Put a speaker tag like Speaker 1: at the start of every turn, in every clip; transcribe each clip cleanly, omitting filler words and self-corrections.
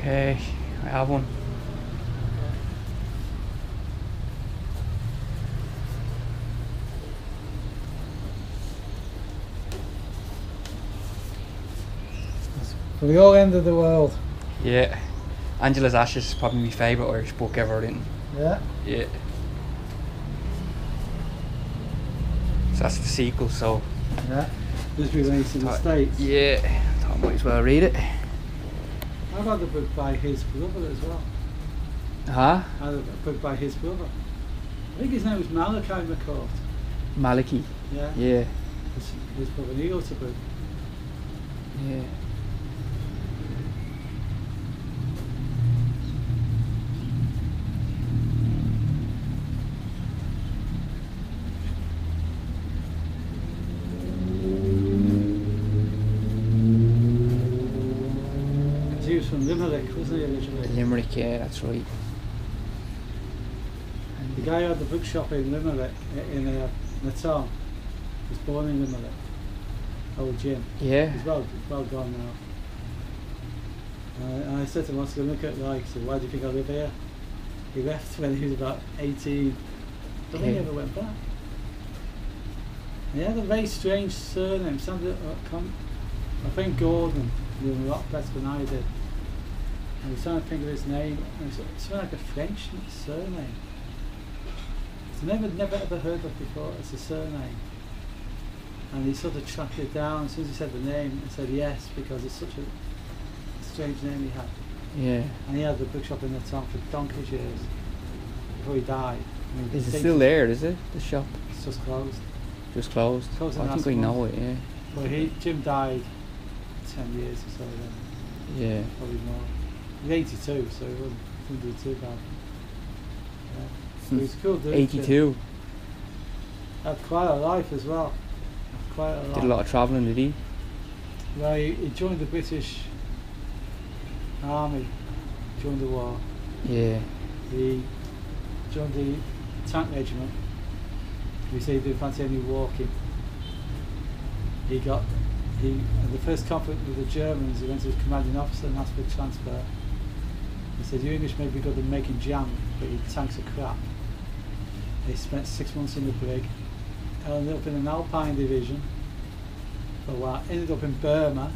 Speaker 1: Okay, I have one.
Speaker 2: For the whole end of the world.
Speaker 1: Yeah. Angela's Ashes is probably my favourite Irish book ever written.
Speaker 2: Yeah.
Speaker 1: Yeah. So that's the sequel, so...
Speaker 2: Yeah. Just released in the States.
Speaker 1: Yeah. I thought I might as well read it.
Speaker 2: I've had a book by his brother as well.
Speaker 1: Huh?
Speaker 2: I had a book by his brother. I think his name was Malachi McCourt.
Speaker 1: Maliki.
Speaker 2: Yeah.
Speaker 1: Yeah.
Speaker 2: His brother, he wrote a book.
Speaker 1: Yeah.
Speaker 2: He was from Limerick, wasn't he, originally?
Speaker 1: Limerick, yeah, that's right.
Speaker 2: The guy who had the bookshop in Limerick, in Natal, was born in Limerick. Old Jim.
Speaker 1: Yeah.
Speaker 2: He's well gone now. And I said to him, what's Limerick like? He said, why do you think I live here? He left when he was about 18. I don't think he ever went back. He had a very strange surname. I think Gordon knew him a lot better than I did. I was trying to think of his name. It's something like a French surname. It's never ever heard of before as a surname. And he sort of tracked it down. As soon as he said the name, I said yes, because it's such a strange name he had.
Speaker 1: Yeah.
Speaker 2: And he had the bookshop in the town for donkey's years before he died.
Speaker 1: Is it still there, is it? The shop?
Speaker 2: It's just closed.
Speaker 1: Just closed?
Speaker 2: Closed
Speaker 1: I think we know it, yeah.
Speaker 2: Well, Jim died 10 years or so then.
Speaker 1: Yeah.
Speaker 2: Probably more. He's 82, so he wouldn't do too bad. Yeah. But he's a cool dude.
Speaker 1: 82.
Speaker 2: Had quite a life as well. Quite a lot.
Speaker 1: Did a lot of travelling, did he?
Speaker 2: Well, he joined the British Army during the war.
Speaker 1: Yeah.
Speaker 2: He joined the tank regiment. He said he didn't fancy any walking. At the first conflict with the Germans, he went to his commanding officer and asked for a transfer. He said, you English may be good at making jam, but your tanks are crap. He spent 6 months in the brig, ended up in an Alpine division for a while, ended up in Burma,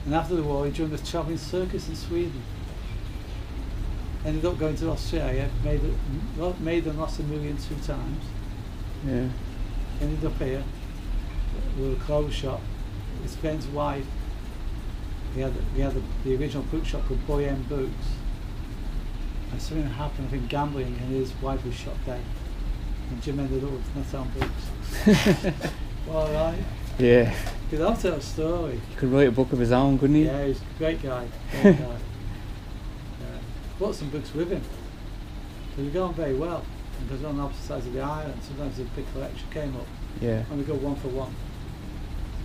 Speaker 2: and after the war he joined the travelling circus in Sweden. Ended up going to Australia, made and lost $1 million 2 times.
Speaker 1: Yeah.
Speaker 2: Ended up here with a clothes shop. His friend's wife, we had the original book shop called Boy M Boots, and something happened, I think gambling, and his wife was shot dead. And Jim ended up with Natal Books. Alright.
Speaker 1: Yeah.
Speaker 2: He'd love to tell a story.
Speaker 1: He could write a book of his own, couldn't he?
Speaker 2: Yeah, he's a great guy. Great guy. Bought some books with him. So we got on very well. Because on the opposite sides of the island, sometimes a big collection came up.
Speaker 1: Yeah.
Speaker 2: And we go 1 for 1.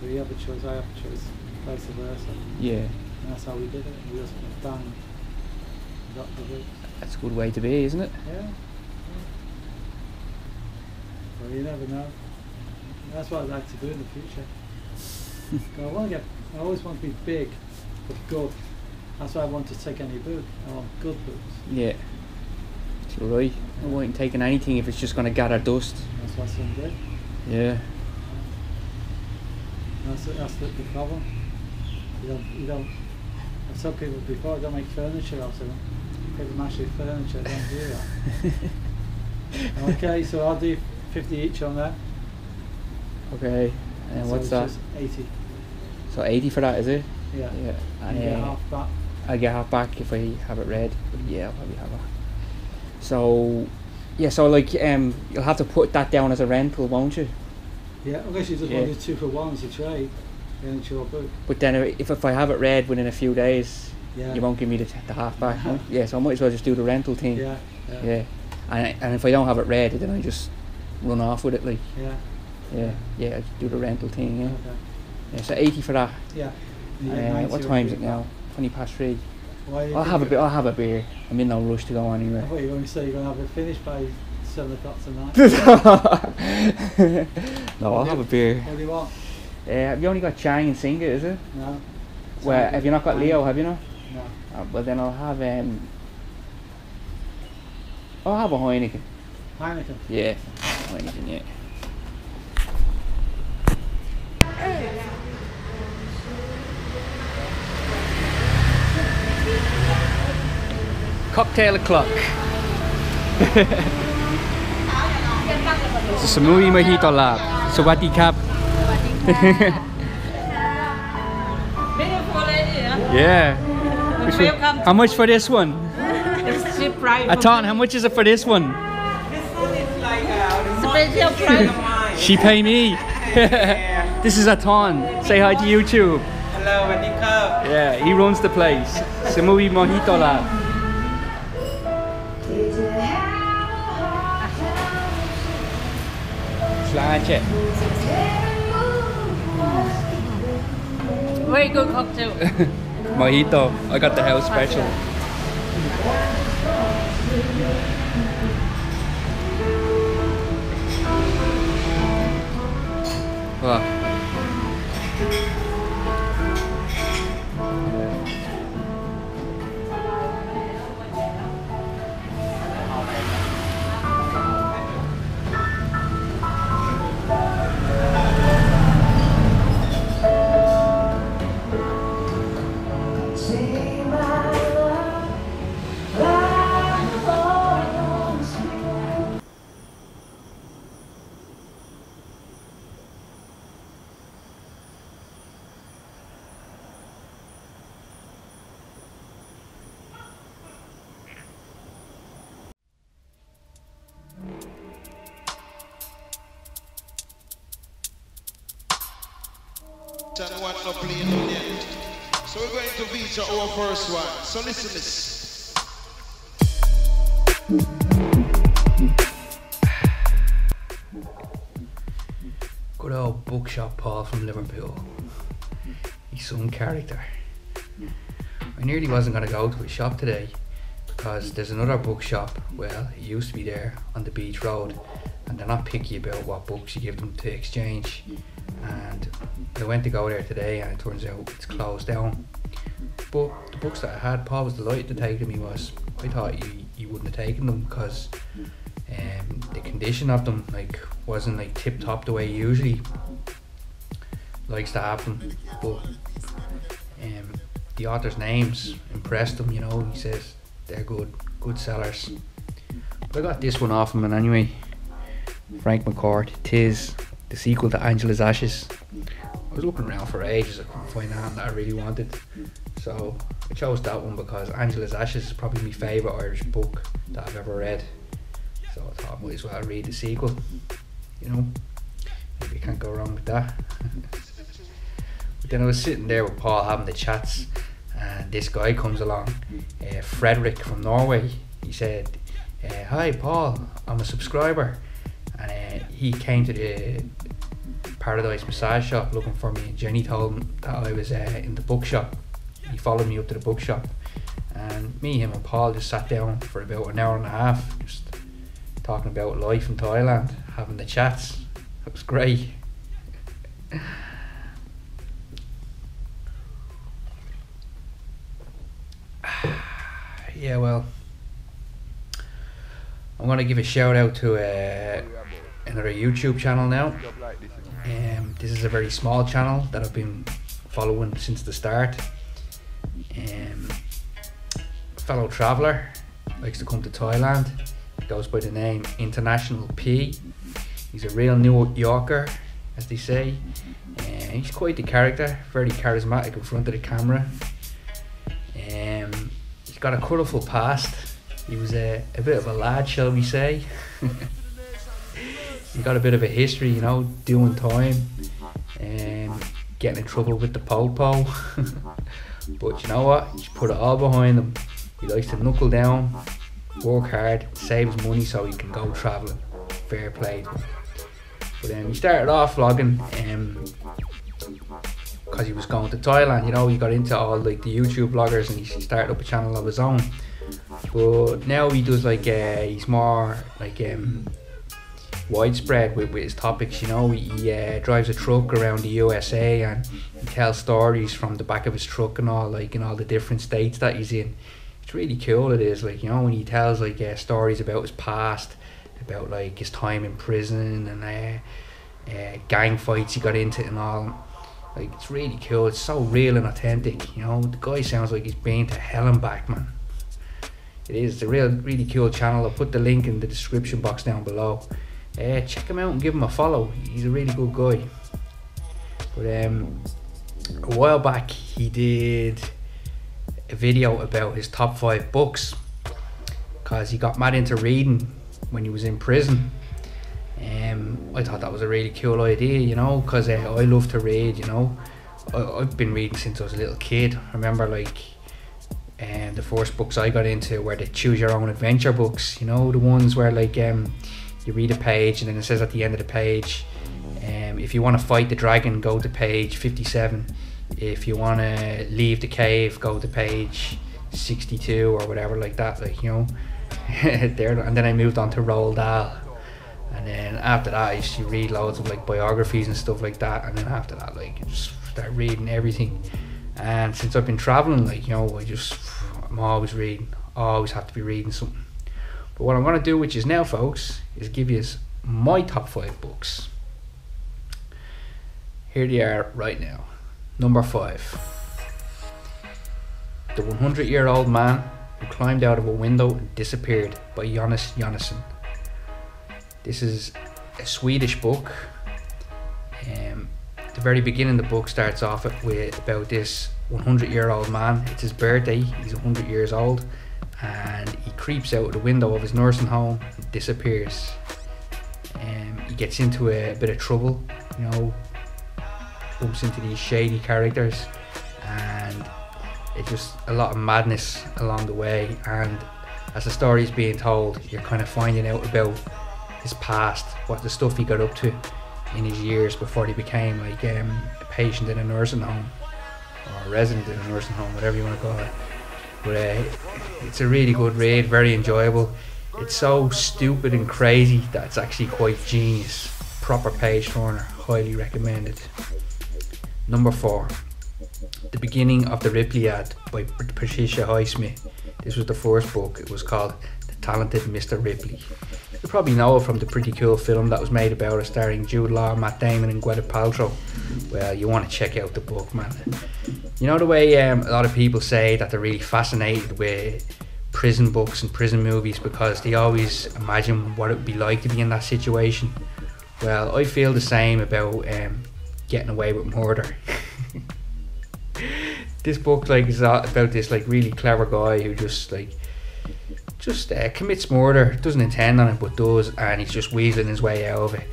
Speaker 2: So he had a choice, I have a choice, vice versa.
Speaker 1: Yeah.
Speaker 2: And that's how we did it. We just went down and got the books.
Speaker 1: That's a good way to be, isn't it?
Speaker 2: Yeah. Well, you never know. That's what I'd like to do in the future. I always want to be big, but good. That's why I want to take any book. I want good books.
Speaker 1: Yeah. You're right. I won't take anything if it's just going to gather dust.
Speaker 2: That's what some did.
Speaker 1: Yeah.
Speaker 2: That's the problem. You don't. I've told people before, don't make furniture out of them. People mash their furniture, don't do that. Okay, so I'll do 50 each on that.
Speaker 1: Okay. And
Speaker 2: so
Speaker 1: what's that?
Speaker 2: Just 80.
Speaker 1: So 80 for that, is it?
Speaker 2: Yeah.
Speaker 1: Yeah.
Speaker 2: And you get half back.
Speaker 1: I'll get half back if I have it read. Yeah, I'll probably have it. So, yeah, so like, you'll have to put that down as a rental, won't you?
Speaker 2: Yeah, unless you just want to do 2 for 1 as a trade, then it's your book.
Speaker 1: But then if I have it read within a few days, you won't give me the half back, huh? Yeah, so I might as well just do the rental thing. Yeah. And if I don't have it read, then I just run off with it, like. Yeah, I just do the rental thing, yeah.
Speaker 2: Okay.
Speaker 1: Yeah, so 80 for that.
Speaker 2: Yeah.
Speaker 1: What time is it now? 3:20.
Speaker 2: I'll
Speaker 1: have a beer. I'm in no rush to go anywhere.
Speaker 2: I thought you were going to say you're going to have it finished by 7 o'clock tonight.
Speaker 1: No, I'll have a beer.
Speaker 2: What do you want?
Speaker 1: Have you only got Chang and Singa, is it?
Speaker 2: No.
Speaker 1: Well, have you not got Leo, have you not?
Speaker 2: No.
Speaker 1: Well then I'll have a Heineken.
Speaker 2: Heineken?
Speaker 1: Yeah, Heineken, yeah. Cocktail o'clock. It's a Samui Mojito Lab. Sawati Kap.
Speaker 3: Beautiful lady, huh?
Speaker 1: Yeah.
Speaker 3: Welcome.
Speaker 1: How much for this one?
Speaker 3: It's cheap price.
Speaker 1: A ton, how much is it for this one?
Speaker 4: This one is like
Speaker 3: Special price.
Speaker 1: She pay me. This is a ton. Say hi to YouTube.
Speaker 4: Hello, Wadikap.
Speaker 1: Yeah, he runs the place. Samui Mojito Lab. Slanche.
Speaker 3: Very good cocktail.
Speaker 1: Mojito. I got the house special. Wow.
Speaker 5: One not playing on yet. So we're going to feature our first one. So listen this.
Speaker 1: Good old bookshop Paul from Liverpool. He's some character. I nearly wasn't going to go to his shop today because there's another bookshop, well, it used to be there on the beach road, and they're not picky about what books you give them to exchange. And I went to go there today and it turns out it's closed down. But the books that I had, Paul was delighted to take them. I thought you wouldn't have taken them because the condition of them wasn't tip top the way he usually likes to have them. But the author's names impressed him, he says they're good sellers. But I got this one off him, and anyway, Frank McCourt, "Tis," the sequel to Angela's Ashes. I was looking around for ages, I couldn't find anything that I really wanted, so I chose that one because Angela's Ashes is probably my favourite Irish book that I've ever read, so I thought I might as well read the sequel, maybe you can't go wrong with that. But then I was sitting there with Paul having the chats, and this guy comes along, Frederick from Norway. He said, "Hi Paul, I'm a subscriber," and he came to the Paradise massage shop looking for me, and Jenny told him that I was in the bookshop. He followed me up to the bookshop, and me, him and Paul just sat down for about an hour and a half just talking about life in Thailand, having the chats. It was great. Yeah, well, I'm going to give a shout out to another YouTube channel now. This is a very small channel that I've been following since the start. Fellow traveller, likes to come to Thailand, goes by the name InternationalP. He's a real New Yorker, as they say. He's quite the character, very charismatic in front of the camera. He's got a colourful past. He was a bit of a lad, shall we say. He got a bit of a history, doing time, getting in trouble with the po-po. But you know what? You put it all behind him. He likes to knuckle down, work hard, save his money so he can go travelling. Fair play to him. But he started off vlogging because he was going to Thailand. He got into all the YouTube vloggers, and he started up a channel of his own. But now he does he's more widespread with his topics. You know, he drives a truck around the USA and he tells stories from the back of his truck and all, like in all the different states that he's in. It's really cool. It is, like, you know, when he tells like stories about his past, about like his time in prison and gang fights he got into and all. Like, it's really cool. It's so real and authentic. You know, the guy sounds like he's been to hell and back, man. It is. It's a really cool channel. I'll put the link in the description box down below. Check him out and give him a follow. He's a really good guy. But a while back he did a video about his top 5 books, because he got mad into reading when he was in prison. I thought that was a really cool idea, you know, because I love to read, you know. I've been reading since I was a little kid. I remember, like, the first books I got into were the choose your own adventure books, you know, the ones where like you read a page and then it says at the end of the page, if you want to fight the dragon, go to page 57. If you want to leave the cave, go to page 62 or whatever, like that, like, you know. There, and then I moved on to Roald Dahl, and then after that I used to read loads of like biographies and stuff like that, and then after that, like, I just start reading everything. And since I've been traveling, like, you know, I'm always reading, always have to be reading something. But what I'm going to do, which is now, folks, is give you my top 5 books. Here they are right now. Number 5, The 100-Year-Old Man Who Climbed Out of a Window and Disappeared by Jonas Jonasson. This is a Swedish book. The very beginning of the book starts off with about this 100-year-old man. It's his birthday, he's 100 years old, and he creeps out of the window of his nursing home and disappears. He gets into a bit of trouble, you know, bumps into these shady characters, and it's just a lot of madness along the way. And as the story's being told, you're kind of finding out about his past, what the stuff he got up to in his years before he became like a patient in a nursing home, or a resident in a nursing home, whatever you want to call it. But it's a really good read, very enjoyable. It's so stupid and crazy that it's actually quite genius. Proper page turner, highly recommended. Number 4, The Beginning of the Ripleyad by Patricia Highsmith. This was the first book. It was called The Talented Mr. Ripley. You probably know it from the pretty cool film that was made about it, starring Jude Law, Matt Damon and Gwyneth Paltrow. Well, you want to check out the book, man. You know the way a lot of people say that they're really fascinated with prison books and prison movies because they always imagine what it would be like to be in that situation? Well, I feel the same about getting away with murder. This book, like, is about this like really clever guy who just commits murder, doesn't intend on it but does, and he's just weaseling his way out of it.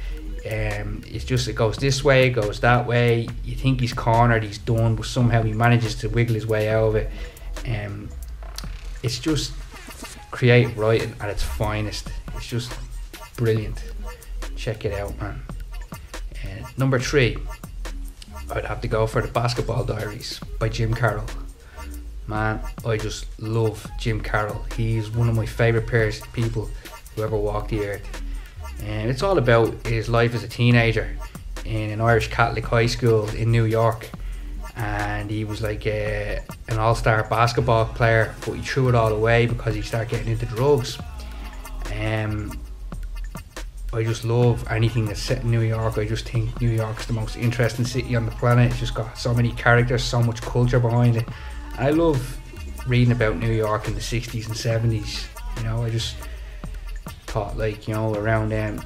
Speaker 1: It goes this way, it goes that way. You think he's cornered, he's done, but somehow he manages to wiggle his way out of it. It's just creative writing at its finest. It's just brilliant. Check it out, man. Number 3, I'd have to go for The Basketball Diaries by Jim Carroll. Man, I just love Jim Carroll. He's one of my favourite people who ever walked the earth. And it's all about his life as a teenager in an Irish Catholic high school in New York. And he was like an all-star basketball player, but he threw it all away because he started getting into drugs. I just love anything that's set in New York. I just think New York's the most interesting city on the planet. It's just got so many characters, so much culture behind it. I love reading about New York in the 60s and 70s. You know, I just thought, like, you know, around them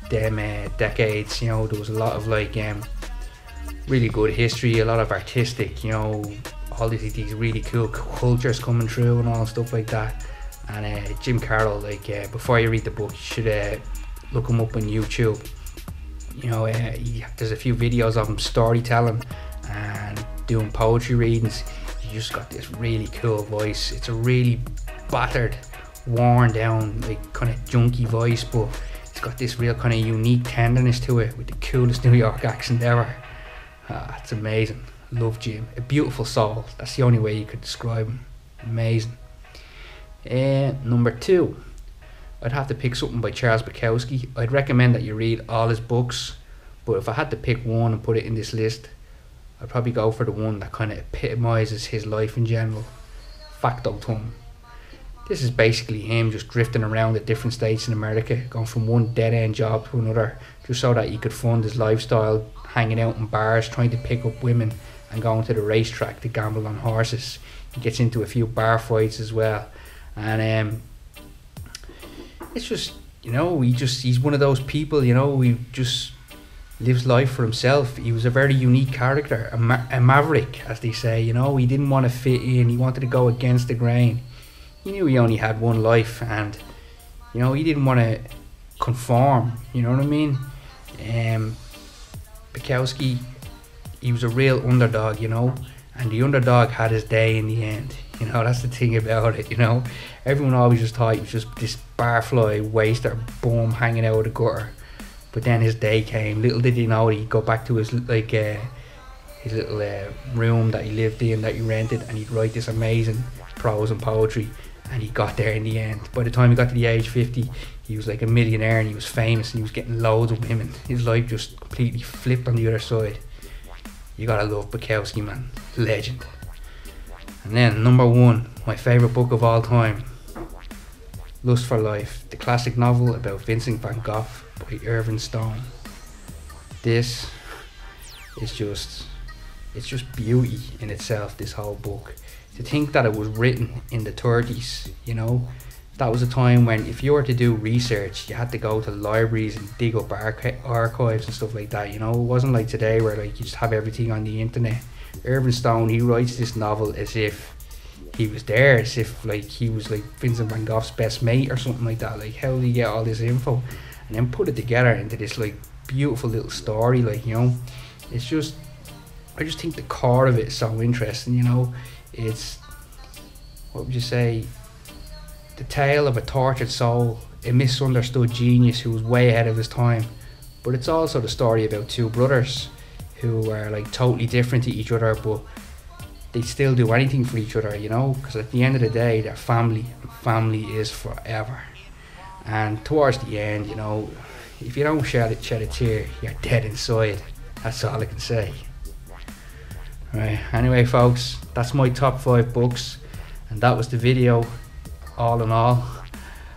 Speaker 1: decades, you know, there was a lot of like really good history, a lot of artistic, you know, all these really cool cultures coming through and all stuff like that. And Jim Carroll, like, before you read the book, you should look him up on YouTube. You know, there's a few videos of him storytelling and doing poetry readings. He just got this really cool voice. It's a really battered, worn down, like, kind of junky voice, but it's got this real kind of unique tenderness to it with the coolest New York accent ever. It's amazing. Love Jim. A beautiful soul. That's the only way you could describe him. Amazing. Number 2, I'd have to pick something by Charles Bukowski. I'd recommend that you read all his books, but if I had to pick one and put it in this list, I'd probably go for the one that kind of epitomises his life in general, Factotum. This is basically him just drifting around at different states in America, going from one dead-end job to another, just so that he could fund his lifestyle, hanging out in bars, trying to pick up women, and going to the racetrack to gamble on horses. He gets into a few bar fights as well, and it's just, you know, he's one of those people, you know, he just lives life for himself. He was a very unique character, a maverick, as they say. You know, he didn't want to fit in, he wanted to go against the grain. He knew he only had one life, and you know, he didn't want to conform, you know what I mean? Bukowski, he was a real underdog, you know, and the underdog had his day in the end. You know, that's the thing about it, you know. Everyone always just thought he was just this barfly waster bum hanging out of the gutter. But then his day came. Little did he know he'd go back to his his little room that he lived in, that he rented, and he'd write this amazing prose and poetry. And he got there in the end. By the time he got to the age 50, he was like a millionaire, and he was famous, and he was getting loads of women. His life just completely flipped on the other side. You gotta love Bukowski, man. Legend. And then number 1, my favourite book of all time, Lust for Life, the classic novel about Vincent van Gogh by Irving Stone. This is just, it's just beauty in itself, this whole book. To think that it was written in the 30s, you know, that was a time when if you were to do research, you had to go to libraries and dig up archives and stuff like that, you know. It wasn't like today where like you just have everything on the internet. Irving Stone, he writes this novel as if he was there, as if like he was like Vincent van Gogh's best mate or something like that. Like, how did he get all this info and then put it together into this like beautiful little story? Like, you know, it's just, I just think the core of it is so interesting, you know. It's, what would you say, the tale of a tortured soul, a misunderstood genius who was way ahead of his time. But it's also the story about two brothers who are like totally different to each other, but they still do anything for each other, you know, because at the end of the day, they're family, and family is forever. And towards the end, you know, if you don't shed a tear, you're dead inside. That's all I can say. Right, anyway folks, that's my top 5 books, and that was the video, all in all.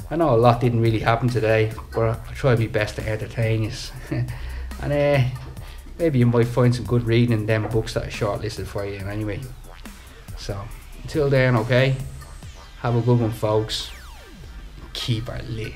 Speaker 1: I know a lot didn't really happen today, but I tried my best to entertain you. And maybe you might find some good reading in them books that I shortlisted for you anyway. So, until then, okay, have a good one folks, keep it lit.